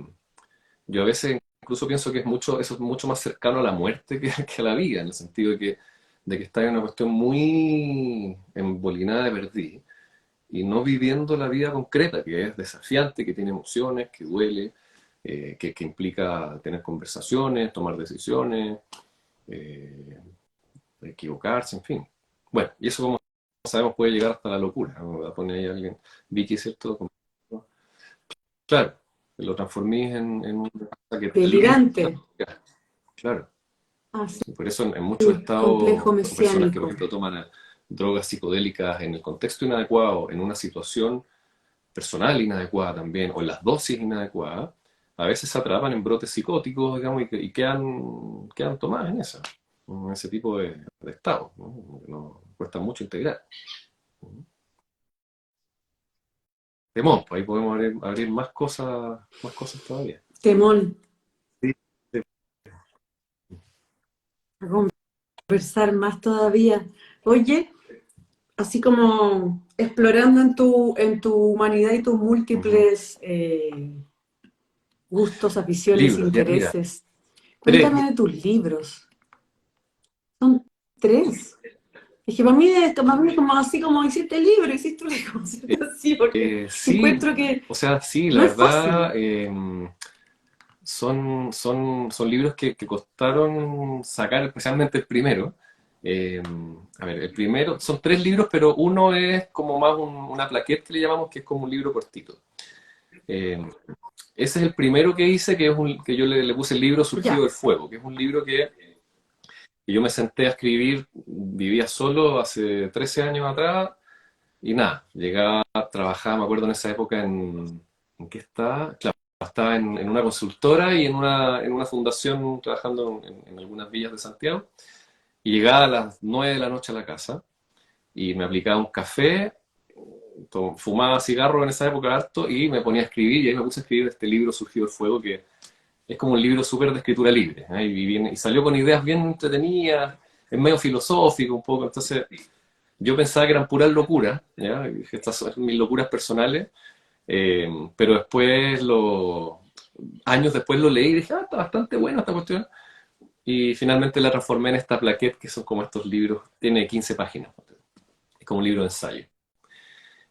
yo a veces incluso pienso que eso es mucho más cercano a la muerte que a la vida, en el sentido de que está en una cuestión muy embolinada de perdiz. y no viviendo la vida concreta, que es desafiante, que tiene emociones, que duele, que implica tener conversaciones, tomar decisiones, eh, equivocarse, en fin. Bueno, y eso como sabemos puede llegar hasta la locura, ¿no? La pone ahí alguien, Vicky, ¿cierto? Claro, lo transformís en una cosa que te limita. delirante. Claro. Ah, sí, Y por eso en muchos complejo estados, o personas que por mesiánico. ejemplo toman drogas psicodélicas en el contexto inadecuado, en una situación personal inadecuada también, o en las dosis inadecuadas, a veces se atrapan en brotes psicóticos, digamos, y quedan tomadas en ese tipo de estado, ¿no? Que nos cuesta mucho integrar. Temón, pues ahí podemos abrir más cosas todavía. Temón. Sí, sí. A conversar más todavía. Oye, así como explorando en tu humanidad y tus Ujú. múltiples gustos, aficiones, Libros, ya mira, intereses, tres. cuéntame de tus libros. Son tres. Es que para mí como así como hiciste el libro, hiciste un libro, así, porque Sí, encuentro que o sea, sí, la no es fácil. verdad, son libros que costaron sacar, especialmente el primero. Eh, a ver, el primero, son tres libros, pero uno es como más una plaqueta que le llamamos, que es como un libro cortito. Eh, Ese es el primero que hice, que yo le puse el libro Surgido Ya, del Fuego, que es un libro que yo me senté a escribir, vivía solo hace 13 años atrás, y nada, llegaba, trabajaba, me acuerdo en esa época ¿en qué estaba? Claro, estaba en una consultora y en una fundación trabajando en algunas villas de Santiago. Y llegaba a las 9 de la noche a la casa y me aplicaba un café, fumaba cigarro en esa época harto y me ponía a escribir y ahí me puse a escribir este libro Surgido el Fuego que es como un libro súper de escritura libre, ¿eh? Y salió con ideas bien entretenidas, es medio filosófico un poco, entonces yo pensaba que eran puras locuras, ¿ya? Dije, estas son mis locuras personales, pero después, años después lo leí y dije, está bastante buena esta cuestión. Y finalmente la transformé en esta plaquette, que son como estos libros, tiene 15 páginas, es como un libro de ensayo.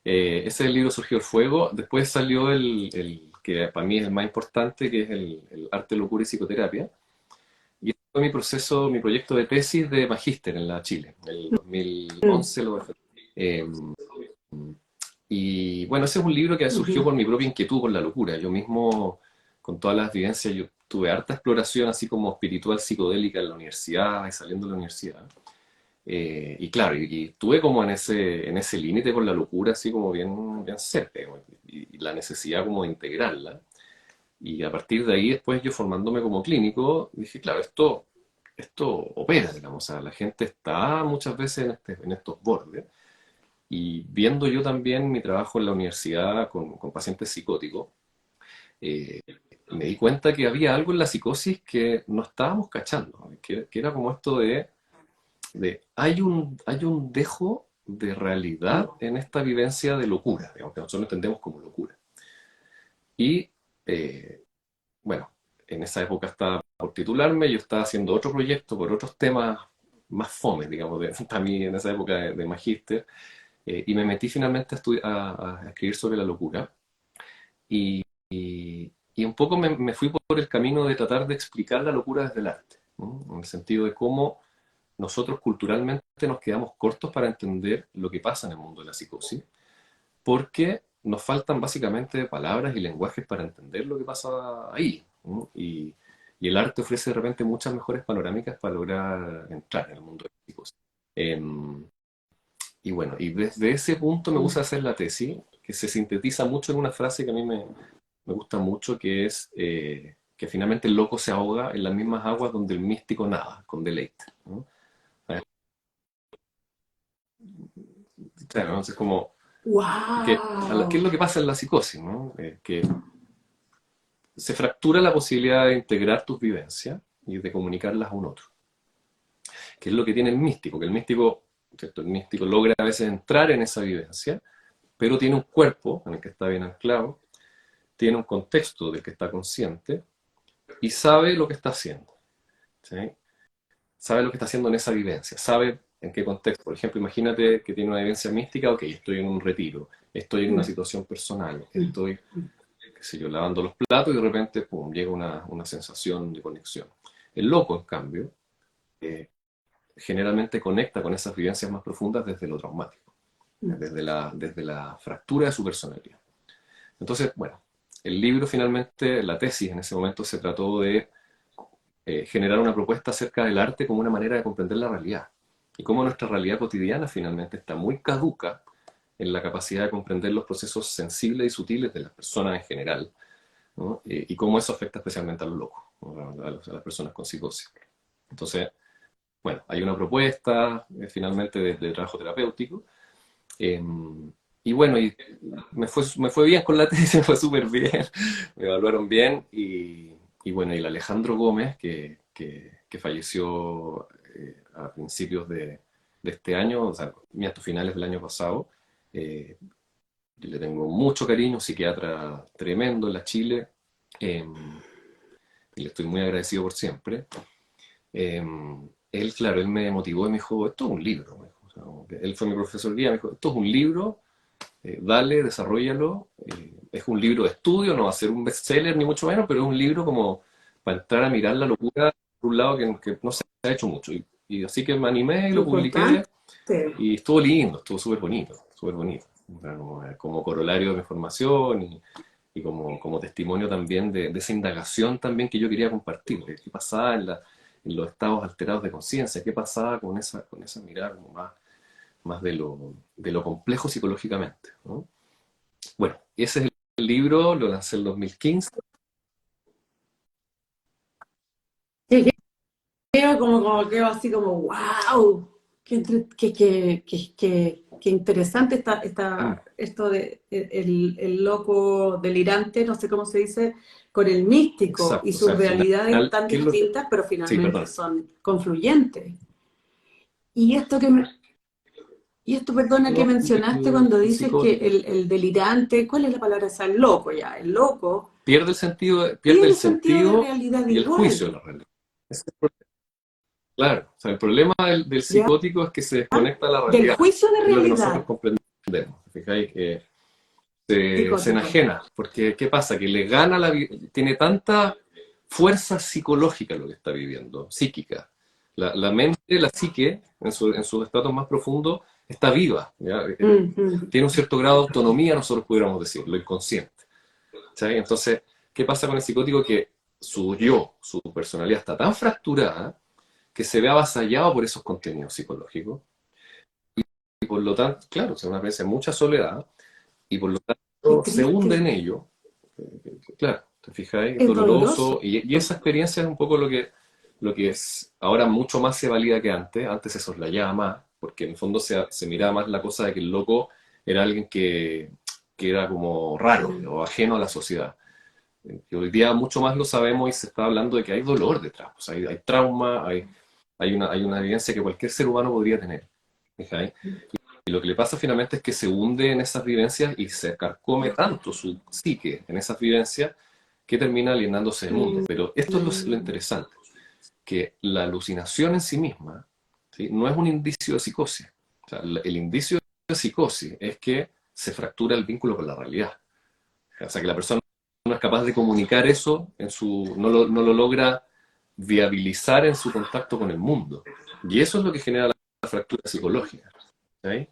Ese libro surgió el fuego, después salió el que para mí es el más importante, que es el Arte, Locura y Psicoterapia. Y ese fue mi proceso, mi proyecto de tesis de magíster en la Chile. En el mm, 2011 lo defendí. Y bueno, ese es un libro que surgió ujú. por mi propia inquietud por la locura. Yo mismo, con todas las vivencias, yo tuve harta exploración así como espiritual picodélica en la universidad y saliendo de la universidad. Y claro, y estuve como en ese límite con la locura, así como bien, bien cerca, digamos, y la necesidad como de integrarla. Y a partir de ahí, después yo formándome como clínico, dije, claro, esto opera, digamos, o sea, la gente está muchas veces en estos bordes. Y viendo yo también mi trabajo en la universidad con pacientes psicóticos, eh, me di cuenta que había algo en la psicosis que no estábamos cachando, que era como esto hay un dejo de realidad en esta vivencia de locura, digamos, que nosotros lo entendemos como locura. Y eh, bueno, en esa época estaba por titularme, yo estaba haciendo otro proyecto por otros temas más fome, digamos, para mí en esa época de magíster, y me metí finalmente a escribir sobre la locura. Y un poco me fui por el camino de tratar de explicar la locura desde el arte, ¿no? En el sentido de cómo nosotros culturalmente nos quedamos cortos para entender lo que pasa en el mundo de la psicosis, porque nos faltan básicamente palabras y lenguajes para entender lo que pasa ahí, ¿no? Y el arte ofrece de repente muchas mejores panorámicas para lograr entrar en el mundo de la psicosis. Em, y bueno, y desde ese punto me puse a hacer la tesis, que se sintetiza mucho en una frase que a mí me gusta mucho, que es que finalmente el loco se ahoga en las mismas aguas donde el místico nada, con deleite, ¿no? Claro, entonces como, ¿qué es ¡Wow! lo que pasa en la psicosis, ¿no? Que se fractura la posibilidad de integrar tus vivencias y de comunicarlas a un otro, que es lo que tiene el místico, que el místico, ¿cierto? El místico logra a veces entrar en esa vivencia, pero tiene un cuerpo en el que está bien anclado, tiene un contexto del que está consciente y sabe lo que está haciendo, ¿sí? Sabe lo que está haciendo en esa vivencia, sabe ¿En qué contexto? Por ejemplo, imagínate que tiene una vivencia mística, ok, estoy en un retiro, estoy en una situación personal, estoy, qué sé yo, lavando los platos y de repente, pum, llega una sensación de conexión. El loco, en cambio, eh, generalmente conecta con esas vivencias más profundas desde lo traumático, desde la fractura de su personalidad. Entonces, bueno, el libro finalmente, la tesis en ese momento se trató de generar una propuesta acerca del arte como una manera de comprender la realidad y cómo nuestra realidad cotidiana finalmente está muy caduca en la capacidad de comprender los procesos sensibles y sutiles de las personas en general, ¿no? Y cómo eso afecta especialmente a los locos, ¿no? A las personas con psicosis. Entonces, bueno, hay una propuesta finalmente de trabajo terapéutico. eh, y bueno, me fue bien con la tesis, me fue súper bien, me evaluaron bien y bueno, y el Alejandro Gómez, que falleció a principios de este año, o sea, hasta finales del año pasado, eh, yo le tengo mucho cariño, un psiquiatra tremendo en la Chile, eh, y le estoy muy agradecido por siempre. Eh, Él, claro, él me motivó y me dijo, esto es un libro. Me dijo. O sea, como que él fue mi profesor guía, me dijo, esto es un libro, dale, desarrollalo. Es un libro de estudio, no va a ser un bestseller ni mucho menos, pero es un libro como para entrar a mirar la locura por un lado que no se ha hecho mucho. Y así que me animé y lo publiqué Importante. y estuvo lindo, estuvo súper bonito, súper bonito. O sea, como corolario de mi formación y como testimonio también de esa indagación también que yo quería compartir, de qué pasaba en los estados alterados de conciencia, qué pasaba con esa mirada como más de lo complejo psicológicamente, ¿no? Bueno, ese es el libro, lo lancé en el 2015. Sí, quedo como quedo así como, wow, qué interesante Mm, esto de el loco delirante, no sé cómo se dice, con el místico y exacto, o sea, sus al realidades final, tan ¿qué es lo que... distintas, pero Sí, finalmente perdón. son confluyentes. Y esto que me, y esto, perdona, que No, mencionaste cuando el dices que psicótico el delirante, ¿cuál es la palabra esa? El loco ya, el loco pierde pierde el el sentido de sentido realidad y el juicio de igual, la realidad. Claro, o sea, el problema del ¿ya? psicótico es que se desconecta de la Del realidad, juicio de es lo que nosotros realidad comprendemos. ¿Fijáis? Que se psicótico. enajena, porque ¿qué pasa? Que le gana tiene tanta fuerza psicológica lo que está viviendo, psíquica. La mente, la psique, en sus estratos más profundos, está viva, ¿ya? Mm, mm. Tiene un cierto grado de autonomía, nosotros pudiéramos decir, lo inconsciente. ¿Sí? Entonces, ¿qué pasa con el psicótico? Que su yo, su personalidad está tan fracturada que se ve avasallado por esos contenidos psicológicos y por lo tanto, claro, se una vez en mucha soledad y por lo Qué tanto se hunde en triste, ello. Claro, te fijáis, es es doloroso. doloroso y esa experiencia es un poco lo que es ahora mucho más se valida que antes. Antes se soslayaba más, porque en el fondo se miraba más la cosa de que el loco era alguien que era como raro Mm, o ajeno a la sociedad. Que hoy día mucho más lo sabemos y se está hablando de que hay dolor detrás, pues hay trauma, hay una evidencia que cualquier ser humano podría tener. ¿Fijáis? Y lo que le pasa finalmente es que se hunde en esas vivencias y se carcome tanto su psique en esas vivencias que termina alienándose del mundo. mm, Pero esto es lo mm. interesante, que la alucinación en sí misma, ¿sí? No es un indicio de psicosis. O sea, el indicio de psicosis es que se fractura el vínculo con la realidad. O sea, que la persona no es capaz de comunicar eso, no lo logra viabilizar en su contacto con el mundo. Y eso es lo que genera la fractura psicológica. ¿Sí?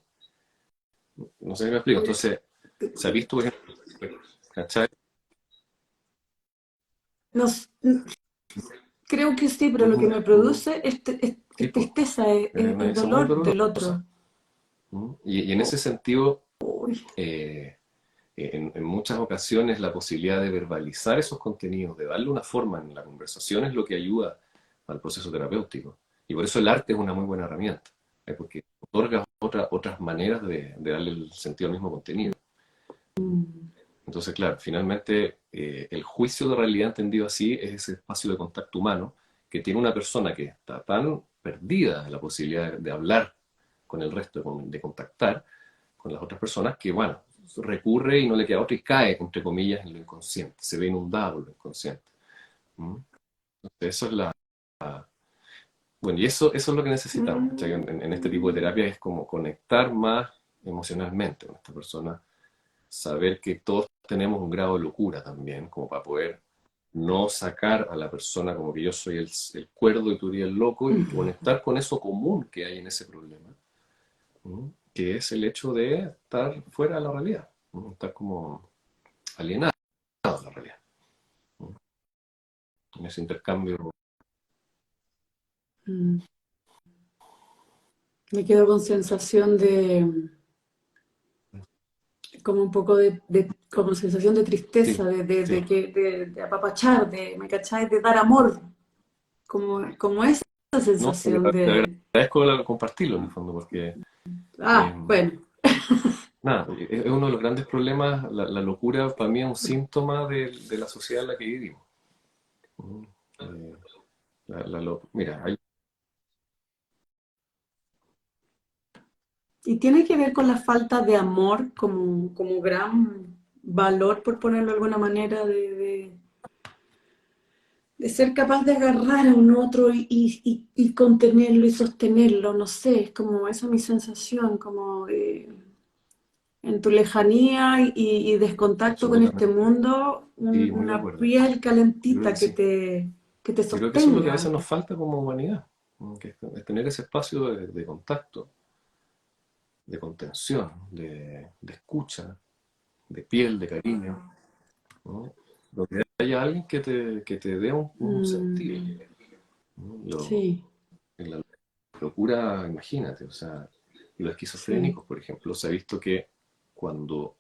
No sé si me explico. Entonces, se ha visto, por ejemplo, ¿cachai? No s- creo que sí, pero lo que Ujú, me ujú. produce Sí, es pues, tristeza, una es evidencia muy dolor del dolorosa. otro. ¿Mm? Y en ese sentido, Uy, eh, en muchas ocasiones la posibilidad de verbalizar esos contenidos, de darle una forma en la conversación es lo que ayuda al proceso terapéutico. Y por eso el arte es una muy buena herramienta, porque otorga otras maneras de darle el sentido al mismo contenido. Entonces, claro, finalmente el juicio de realidad entendido así es ese espacio de contacto humano que tiene una persona que está tan perdida en la posibilidad de hablar con el resto, de contactar con las otras personas, que bueno, recurre y no le queda otra y cae, entre comillas, en lo inconsciente, se ve inundado por lo inconsciente. ¿Mm? Entonces, eso es Bueno, y eso es lo que necesitamos. O sea, que en este tipo de Mm. terapia es como conectar más emocionalmente con esta persona, saber que todos tenemos un grado de locura también, como para poder no sacar a la persona como que yo soy el cuerdo y tú eres el loco, y conectar con eso común que hay en ese problema, ¿no? Que es el hecho de estar fuera de la realidad, ¿no? Estar como alienado de la realidad, ¿no? En ese intercambio. Mm. Me quedo con sensación de, como un poco como sensación de tristeza, Sí, sí. de apapachar, ¿me cachai? De dar amor, como esa No, pero sensación te de, agradezco compartirlo en el fondo, porque eh, bueno, nada, es uno de los grandes problemas. La locura para mí es un síntoma de la sociedad en la que vivimos. ¿No? Eh, Mira, y tiene que ver con la falta de amor como gran valor, por ponerlo de alguna manera, de ser capaz de agarrar a un otro y contenerlo y sostenerlo, no sé, es como esa es mi sensación, como en tu lejanía y descontacto con este absolutamente. mundo, Sí, muy de una acuerdo. piel Yo creo calentita que sí. que te Yo creo que eso es lo que a sostenga. veces nos falta como humanidad, ¿no? Que es tener ese espacio de contacto, de contención, de escucha, de piel, de cariño, ¿no? Donde haya alguien que te dé un sentido, Mm, ¿no? sí, La locura, imagínate, o sea, los sí. esquizofrénicos, por ejemplo, se ha visto que cuando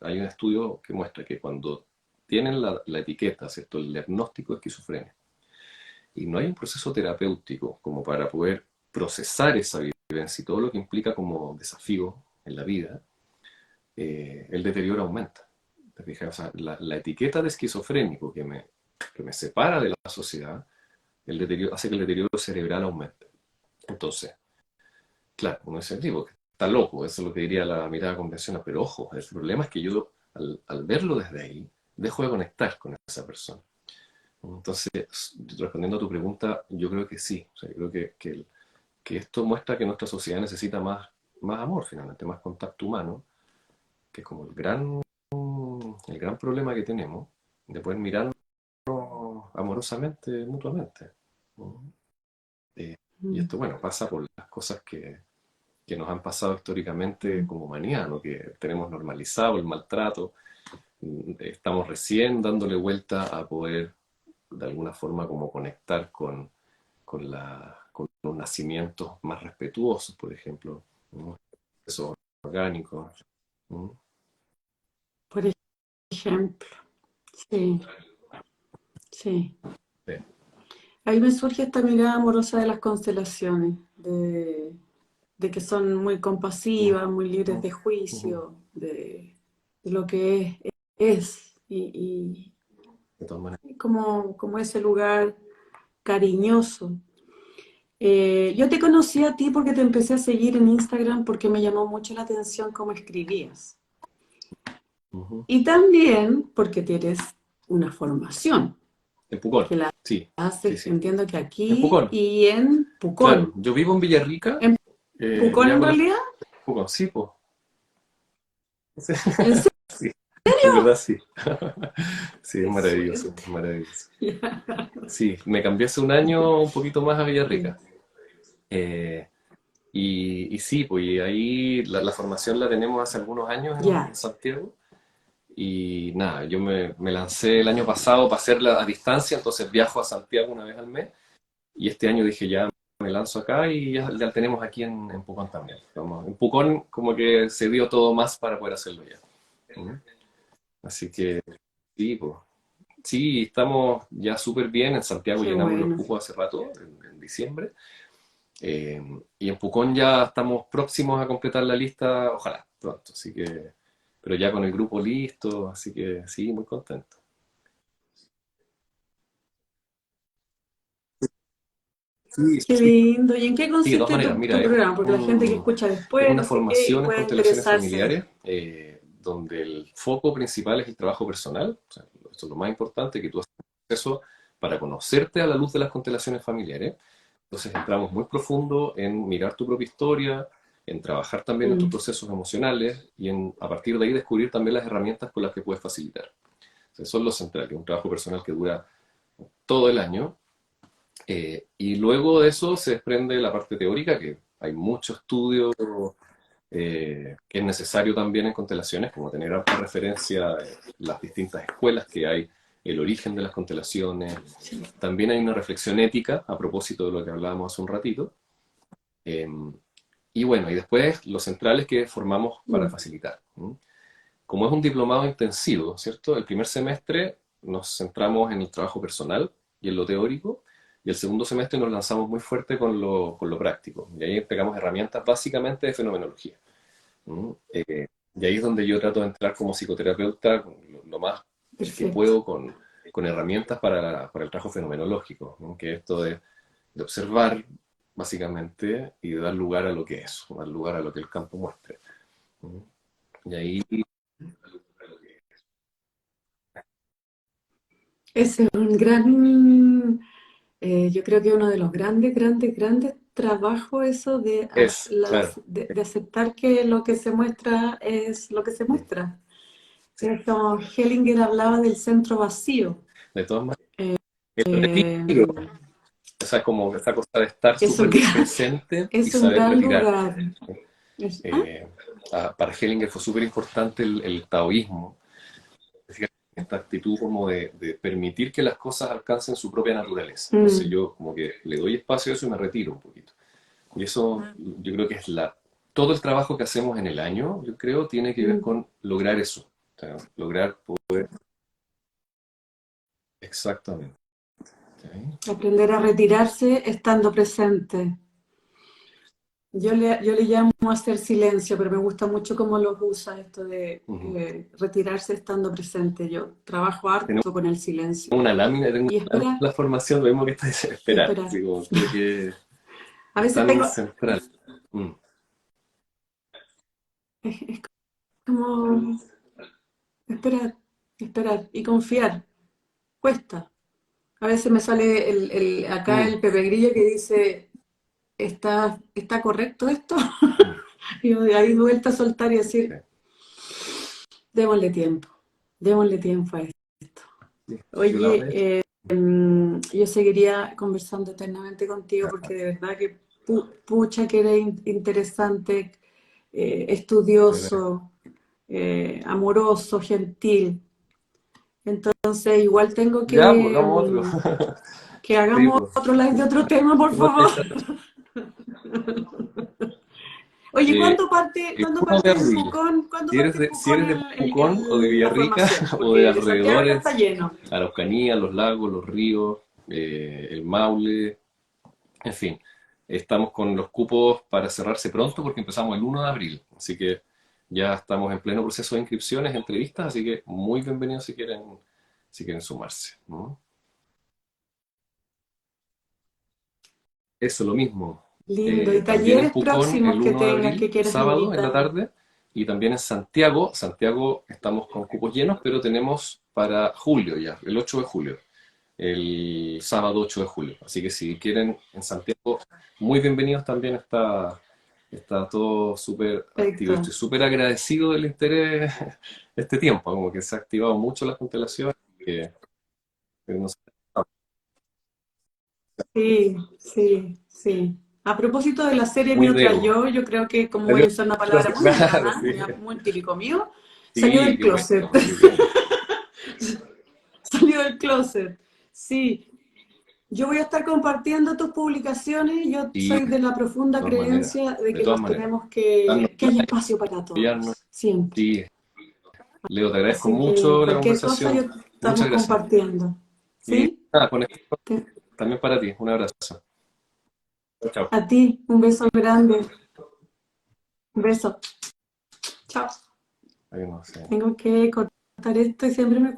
hay un estudio que muestra que cuando tienen la etiqueta, ¿cierto? El diagnóstico de esquizofrenia, y no hay un proceso terapéutico como para poder procesar esa vivencia y todo lo que implica como desafío en la vida, el deterioro aumenta. ¿Te fijas? O sea, la etiqueta de esquizofrénico que me separa de la sociedad, el deterioro, hace que el deterioro cerebral aumente. Entonces, claro, uno dice, tipo, está loco, eso es lo que diría la mirada convencional, pero ojo, el problema es que yo al verlo desde ahí, dejo de conectar con esa persona. Entonces, respondiendo a tu pregunta, yo creo que sí. O sea, yo creo que esto muestra que nuestra sociedad necesita más amor, finalmente, más contacto humano, que es como el gran problema que tenemos, de poder mirarnos amorosamente, mutuamente, ¿no? Eh, y Mm, esto, bueno, pasa por las cosas que nos han pasado históricamente como humanidad, ¿no? Que tenemos normalizado el maltrato, estamos recién dándole vuelta a poder de alguna forma como conectar con los nacimientos más respetuosos, por ejemplo, ¿no? Eso orgánico, ¿no? por ejemplo, sí, sí. Sí. Ahí me surge esta mirada amorosa de las constelaciones, de que son muy Mm, compasivas, muy libres de ujú. juicio, de lo que es De todas maneras. y como ese lugar cariñoso. Yo te conocí a ti porque te empecé a seguir en Instagram porque me llamó mucho la atención cómo escribías. Ujú. Y también porque tienes una formación En Pucón, que la sí, sí, haces, sí. entiendo que En aquí Pucón, y en claro. Pucón. Yo vivo en Villarrica, ¿En Pucón ya en con la... realidad? Pucón, sí, pues. ¿En Sí, en serio? verdad sí. Sí, es ¡Qué maravilloso, suerte! maravilloso. Sí, me cambié hace un año un poquito más a Villarrica. Eh, y sí, pues y ahí la formación la tenemos hace algunos años en Ya, Santiago. Y nada, yo me lancé el año pasado para hacerla a distancia, entonces viajo a Santiago una vez al mes. Y este año dije ya me lanzo acá y ya tenemos aquí en Pucón también. En Pucón como que se dio todo más para poder hacerlo ya. ¿Mm? Así que sí, pues. Sí, estamos ya súper bien. En Santiago qué llenamos los bueno. cupos hace rato, en diciembre. Y en Pucón ya estamos próximos a completar la lista, ojalá, pronto. Así que, pero ya con el grupo listo, así que sí, muy contento. Sí, Qué sí. lindo. ¿Y en qué Sí, de todas consiste maneras, tu mira, programa? Porque la gente que escucha es después, una no sé qué, y formación en puede constelaciones interesarse. familiares, donde el foco principal es el trabajo personal. O sea, esto es lo más importante, que tú haces un proceso para conocerte a la luz de las constelaciones familiares. Entonces entramos muy profundo en mirar tu propia historia, en trabajar también en tus Mm, procesos emocionales y en, a partir de ahí, descubrir también las herramientas con las que puedes facilitar. Entonces, son los centrales, un trabajo personal que dura todo el año. Y luego de eso se desprende la parte teórica, que hay mucho estudio que es necesario también en constelaciones, como tener alta referencia de las distintas escuelas que hay, el origen de las constelaciones. sí. También hay una reflexión ética a propósito de lo que hablábamos hace un ratito. Eh, y bueno, y después los centrales que formamos para Mm, facilitar. ¿No? Como es un diplomado intensivo, ¿cierto? El primer semestre nos centramos en el trabajo personal y en lo teórico, y el segundo semestre nos lanzamos muy fuerte con lo práctico. Y ahí pegamos herramientas básicamente de fenomenología. ¿Mm? Y ahí es donde yo trato de entrar como psicoterapeuta lo más que perfecto. puedo con herramientas para el trabajo fenomenológico, ¿no? Que es esto de observar básicamente y de dar lugar a lo que es, dar lugar a lo que el campo muestre. ¿Mm? Y ahí Ese es un gran, yo creo que uno de los grandes, grandes, grandes trabajos eso de, claro, de aceptar que lo que se muestra es lo que se mm, muestra. sí. Es como Hellinger hablaba del centro vacío. De todas maneras, el Eh, retiro, esa, como, esa cosa de estar es un súper gran, presente y es un saber gran retirar. lugar. ¿Ah? Eh, para Hellinger fue súper importante el taoísmo, fíjate, esta actitud como de permitir que las cosas alcancen su propia naturaleza. Entonces Mm, yo como que le doy espacio a eso y me retiro un poquito. Y eso yo creo que es todo el trabajo que hacemos en el año, yo creo, tiene que ver mm. con lograr eso. O sea, lograr poder... Exactamente. ¿Ok? Aprender a retirarse estando presente. Yo le llamo hacer silencio, pero me gusta mucho cómo los usa esto de Ujú. retirarse estando presente. Yo trabajo harto con el silencio. Una lámina, tengo Y una lámina espera, de la formación, lo mismo que está y esperar, espera. así como creo que A es veces tan tengo, central. Mm. es como esperar, esperar y confiar. Cuesta. A veces me sale acá Mm. el Pepe Grillo que dice, ¿está correcto esto? Mm. Y de ahí vuelta a soltar y Sí. decir, démosle démosle tiempo a esto. Sí. Yo la Oye, he hecho. yo seguiría conversando eternamente contigo porque de verdad que pucha que eres interesante, Muchas gracias. estudioso, amoroso, gentil. Entonces, igual tengo Ya, pues hagamos otro. que Sí, hagamos pues. otro live de otro tema, por Igual favor. Oye, Eh, el ¿cuándo 1 de parte en abril. Pucón? ¿Cuándo parte en Si Pucón eres de Pucón o de la Villarrica formación? o de Porque de Santiago ya está alrededores, lleno. Araucanía, los lagos, los ríos, el Maule, en fin, estamos con los cupos para cerrarse pronto porque empezamos el 1 de abril. Así que ya estamos en pleno proceso de inscripciones, entrevistas, así que muy bienvenidos si quieren sumarse, ¿no? Eso, lo mismo. Lindo. ¿Y También en talleres Pucón próximos el que 1 de tengas que abril, quieras sábado en la invitar? tarde, y también en Santiago. Santiago estamos con cupos llenos, pero tenemos para julio ya, el 8 de julio, el sábado 8 de julio. Así que si quieren en Santiago, muy bienvenidos también. Está todo súper activo. Perfecto. Estoy súper agradecido del interés este tiempo, como que se ha activado mucho la constelación. Que no sé, Sí, sí, sí. A propósito de la serie muy Mi de Otra ego. Yo creo que como voy a Adiós. usar una palabra muy Claro, alemana, sí. muy típico mío, salió Sí, del qué bueno, closet. qué bueno. Salió del closet. Sí, yo voy a estar compartiendo tus publicaciones. Yo Sí, soy de la profunda todas maneras, creencia de de que todas nos maneras. tenemos Darnos que hay espacio para apoyarnos. todos, siempre. Sí, Leo, te agradezco Así que mucho la cualquier cosa yo conversación. Muchas estamos gracias. compartiendo. Y ¿Sí? nada, con esto Te- también para ti. Un abrazo. Chao, chao. A ti, un beso grande. Un beso. Chao. Ay, no sé. Tengo que cortar esto y siempre me